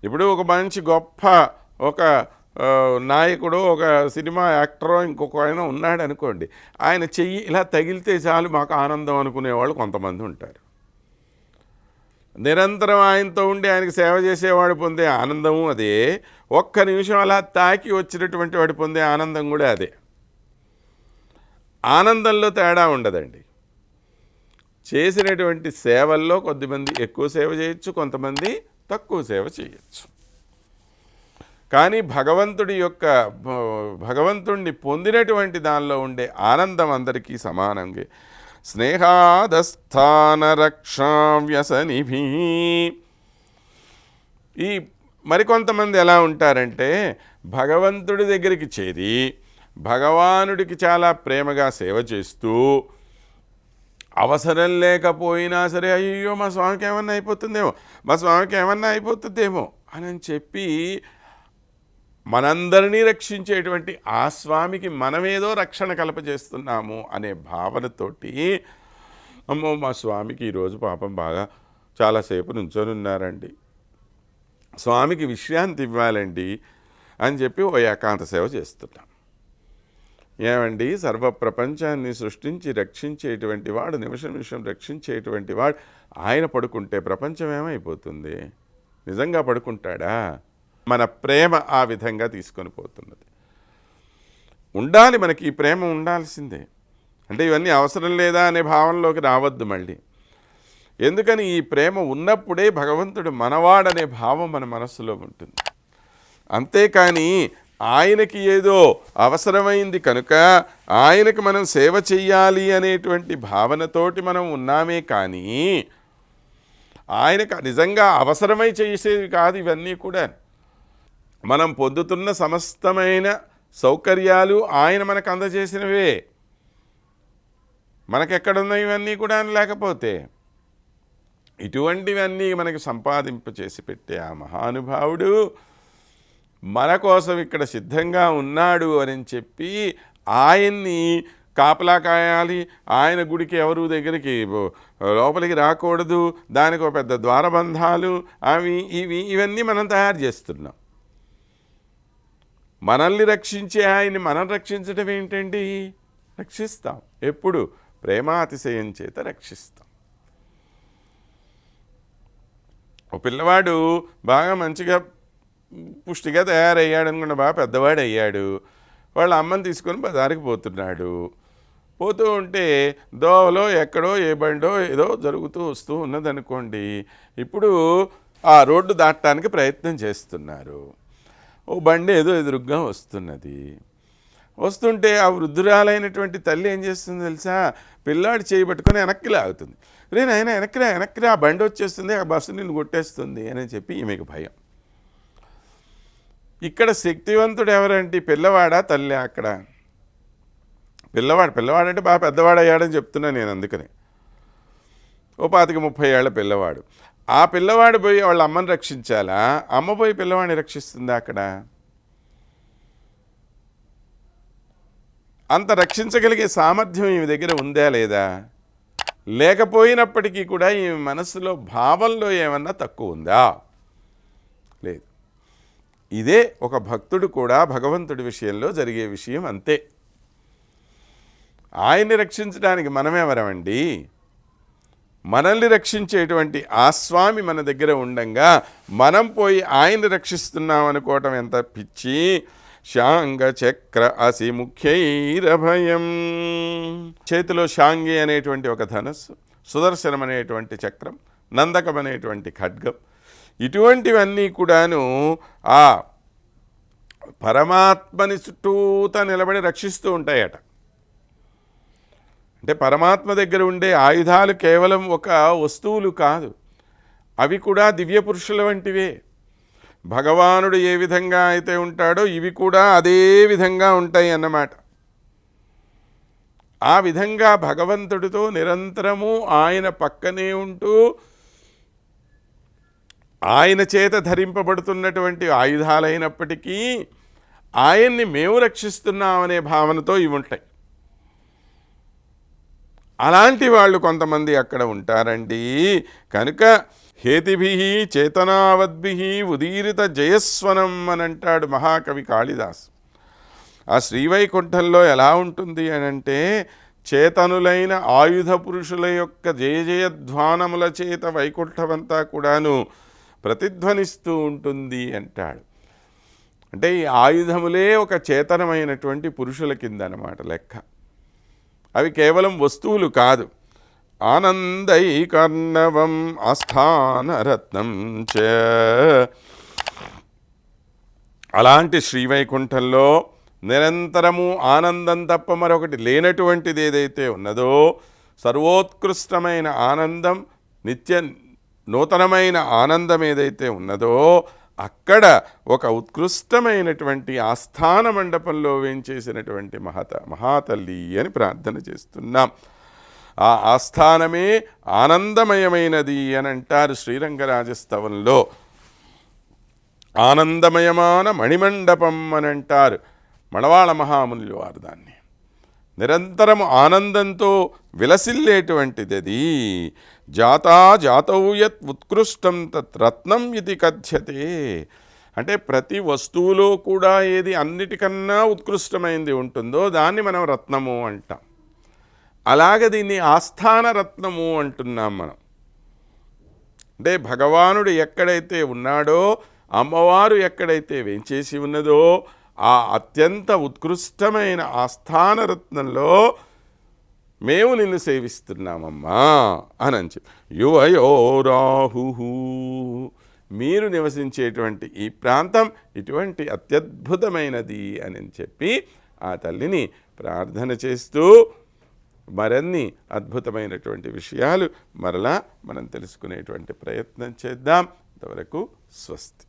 ఇప్పుడు ఒక మంచి గొప్ప ఒక నాయకుడు, ఒక సినిమా యాక్టరో ఇంకొక ఆయన ఉన్నాడు అనుకోండి, ఆయన చెయ్యి ఇలా తగిలితే చాలు మాకు ఆనందం అనుకునేవాళ్ళు కొంతమంది ఉంటారు. నిరంతరం ఆయనతో ఉండి ఆయనకి సేవ చేసేవాడు పొందే ఆనందము అదే, ఒక్క నిమిషం అలా తాకి వచ్చినటువంటి వాడు పొందే ఆనందం కూడా అదే. ఆనందంలో తేడా ఉండదండి. చేసినటువంటి సేవల్లో కొద్దిమంది ఎక్కువ సేవ చేయొచ్చు, కొంతమంది తక్కువ సేవ చేయొచ్చు. కానీ భగవంతుడిని పొందినటువంటి దానిలో ఉండే ఆనందం అందరికీ సమానంగా. స్నేహాదస్థాన రక్షావ్యసనిభి. ఈ మరికొంతమంది ఎలా ఉంటారంటే భగవంతుడి దగ్గరికి చేరి భగవానుడికి చాలా ప్రేమగా సేవ చేస్తూ అవసరం లేకపోయినా సరే అయ్యో మా స్వామికి ఏమన్నా అయిపోతుందేమో అని చెప్పి మనందరినీ రక్షించేటువంటి ఆ స్వామికి మనమేదో రక్షణ కల్పజేస్తున్నాము అనే భావనతోటి అమ్మో మా స్వామికి ఈరోజు పాపం బాగా చాలాసేపు నుంచొని ఉన్నారండి, స్వామికి విశ్రాంతి ఇవ్వాలండి అని చెప్పి ఓ ఏకాంత సేవ చేస్తున్నాం. ఏమండి, సర్వప్రపంచాన్ని సృష్టించి రక్షించేటువంటి వాడు, నిమిషం రక్షించేటువంటి వాడు ఆయన పడుకుంటే ప్రపంచం ఏమైపోతుంది? నిజంగా పడుకుంటాడా? మన ప్రేమ ఆ విధంగా తీసుకొని పోతున్నది. ఉండాలి, మనకి ఈ ప్రేమ ఉండాల్సిందే. అంటే ఇవన్నీ అవసరం లేదా అనే భావనలోకి రావద్దు మళ్ళీ. ఎందుకని ఈ ప్రేమ ఉన్నప్పుడే భగవంతుడు మనవాడనే భావం మన మనస్సులో ఉంటుంది. అంతేకాని ఆయనకి ఏదో అవసరమైంది కనుక ఆయనకి మనం సేవ చెయ్యాలి అనేటువంటి భావనతోటి మనం ఉన్నామే కానీ ఆయనకు నిజంగా అవసరమై చేసేవి కాదు ఇవన్నీ కూడా. మనం పొందుతున్న సమస్తమైన సౌకర్యాలు ఆయన మనకు అందజేసినవే. మనకెక్కడున్నాయి ఇవన్నీ కూడా లేకపోతే? ఇటువంటివన్నీ మనకి సంపాదింప చేసి పెట్టే ఆ మహానుభావుడు మన కోసం ఇక్కడ సిద్ధంగా ఉన్నాడు అని చెప్పి ఆయన్ని కాపలా కాయాలి. ఆయన గుడికి ఎవరు దగ్గరికి లోపలికి రాకూడదు, దానికి ఒక పెద్ద ద్వారబంధాలు అవి ఇవన్నీ మనం తయారు చేస్తున్నాం. మనల్ని రక్షించే ఆయన్ని మనం రక్షించడం ఏంటండి? రక్షిస్తాం. ఎప్పుడు? ప్రేమాతిశయం చేత రక్షిస్తాం. ఒక పిల్లవాడు బాగా మంచిగా పుష్టిగా తయారయ్యాడు అనుకున్న, బాగా పెద్దవాడు అయ్యాడు. వాళ్ళ అమ్మని తీసుకొని బజారుకి పోతున్నాడు. పోతూ ఉంటే దోవలో ఎక్కడో ఏ బండో ఏదో జరుగుతూ వస్తూ ఉన్నదనుకోండి. ఇప్పుడు ఆ రోడ్డు దాటడానికి ప్రయత్నం చేస్తున్నారు. ఓ బండి ఏదో ఎదురుగ్గా వస్తున్నది. వస్తుంటే ఆ వృద్ధురాలైనటువంటి తల్లి ఏం చేస్తుంది తెలుసా? పిల్లాడు చేయబట్టుకొని వెనక్కి లాగుతుంది. రే నాయన వెనక్కిరా, ఆ బండి వచ్చేస్తుంది, ఆ బస్సు నిన్ను కొట్టేస్తుంది అని చెప్పి ఈమెకు భయం. ఇక్కడ శక్తివంతుడు ఎవరంటే పిల్లవాడా తల్లి? అక్కడ పిల్లవాడంటే బాగా పెద్దవాడు అయ్యాడని చెప్తున్నా నేను. అందుకని ఓ 25-30 ఏళ్ల పిల్లవాడు. ఆ పిల్లవాడు పోయి వాళ్ళ అమ్మని రక్షించాలా? అమ్మ పోయి పిల్లవాడిని రక్షిస్తుందా? అక్కడ అంత రక్షించగలిగే సామర్థ్యం ఈమె దగ్గర ఉందా లేదా? లేకపోయినప్పటికీ కూడా ఈ మనసులో భావంలో ఏమన్నా తక్కువ ఉందా? లేదు. ఇదే ఒక భక్తుడు కూడా భగవంతుడి విషయంలో జరిగే విషయం అంతే. ఆయన్ని రక్షించడానికి మనమేవరమండి? మనల్ని రక్షించేటువంటి ఆ స్వామి మన దగ్గర ఉండంగా మనం పోయి ఆయన్ని రక్షిస్తున్నాం అనుకోవటం ఎంత పిచ్చి. శాంగ చక్ర అసి ముఖ్యైరభయం. చేతిలో శాంగి అనేటువంటి ఒక ధనస్సు, సుదర్శనం అనేటువంటి చక్రం, నందకం అనేటువంటి ఖడ్గం, ఇటువంటివన్నీ కూడాను ఆ పరమాత్మని చుట్టూత నిలబడి రక్షిస్తూ ఉంటాయట. అంటే పరమాత్మ దగ్గర ఉండే ఆయుధాలు కేవలం ఒక వస్తువులు కాదు, అవి కూడా దివ్య పురుషుల వంటివే. భగవానుడు ఏ విధంగా అయితే ఉంటాడో ఇవి కూడా అదే విధంగా ఉంటాయి అన్నమాట. ఆ విధంగా భగవంతుడితో నిరంతరము ఆయన పక్కనే ఉంటూ ఆయన చేత ధరింపబడుతున్నటువంటి ఆయుధాలైనప్పటికీ ఆయన్ని మేము రక్షిస్తున్నామనే భావనతో ఇవి ఉంటాయి. అలాంటి వాళ్ళు కొంతమంది అక్కడ ఉంటారండి. కనుక హేతిభి చేతనావద్భి ఉదీరిత జయస్వనం అని అంటాడు మహాకవి కాళిదాస్. ఆ శ్రీవైకుంఠంలో ఎలా ఉంటుంది అనంటే చేతనులైన ఆయుధ పురుషుల యొక్క జయ జయధ్వానముల చేత వైకుంఠమంతా కూడాను ప్రతిధ్వనిస్తూ ఉంటుంది అంటాడు. అంటే ఈ ఆయుధములే ఒక చేతనమైనటువంటి పురుషుల కింద అన్నమాట లెక్క. అవి కేవలం వస్తువులు కాదు. ఆనందైకర్ణవం ఆస్థానరత్నం చ. అలాంటి శ్రీవైకుంఠంలో నిరంతరము ఆనందం తప్ప మరొకటి లేనటువంటిది ఏదైతే ఉన్నదో, సర్వోత్కృష్టమైన ఆనందం, నిత్య నూతనమైన ఆనందం ఏదైతే ఉన్నదో, అక్కడ ఒక ఉత్కృష్టమైనటువంటి ఆస్థాన మండపంలో వేంచేసినటువంటి మహాతల్లి అని ప్రార్థన చేస్తున్నాం. ఆ ఆస్థానమే ఆనందమయమైనది అని అంటారు శ్రీరంగరాజస్తవంలో. ఆనందమయమాన మణిమండపం అని అంటారు మణవాళ మహామునులు వారు దాన్ని. నిరంతరము ఆనందంతో విలసిల్లేటువంటిది అది. జాతౌ యత్ ఉత్కృష్టం తత్ రత్నం ఇది కథ్యతే. అంటే ప్రతి వస్తువులో కూడా ఏది అన్నిటికన్నా ఉత్కృష్టమైంది ఉంటుందో దాన్ని మనం రత్నము అంటాం. అలాగే దీన్ని ఆస్థాన రత్నము అంటున్నాం మనం. అంటే భగవానుడు ఎక్కడైతే ఉన్నాడో, అమ్మవారు ఎక్కడైతే వేంచేసి ఉన్నదో, ఆ అత్యంత ఉత్కృష్టమైన ఆస్థాన రత్నంలో మేము నిన్ను సేవిస్తున్నామమ్మా అని చెప్పి. యువయో రాహు, మీరు నివసించేటువంటి ఈ ప్రాంతం ఇటువంటి అత్యద్భుతమైనది అని చెప్పి ఆ తల్లిని ప్రార్థన చేస్తూ మరిన్ని అద్భుతమైనటువంటి విషయాలు మరలా మనం తెలుసుకునేటువంటి ప్రయత్నం చేద్దాం. అంతవరకు స్వస్తి.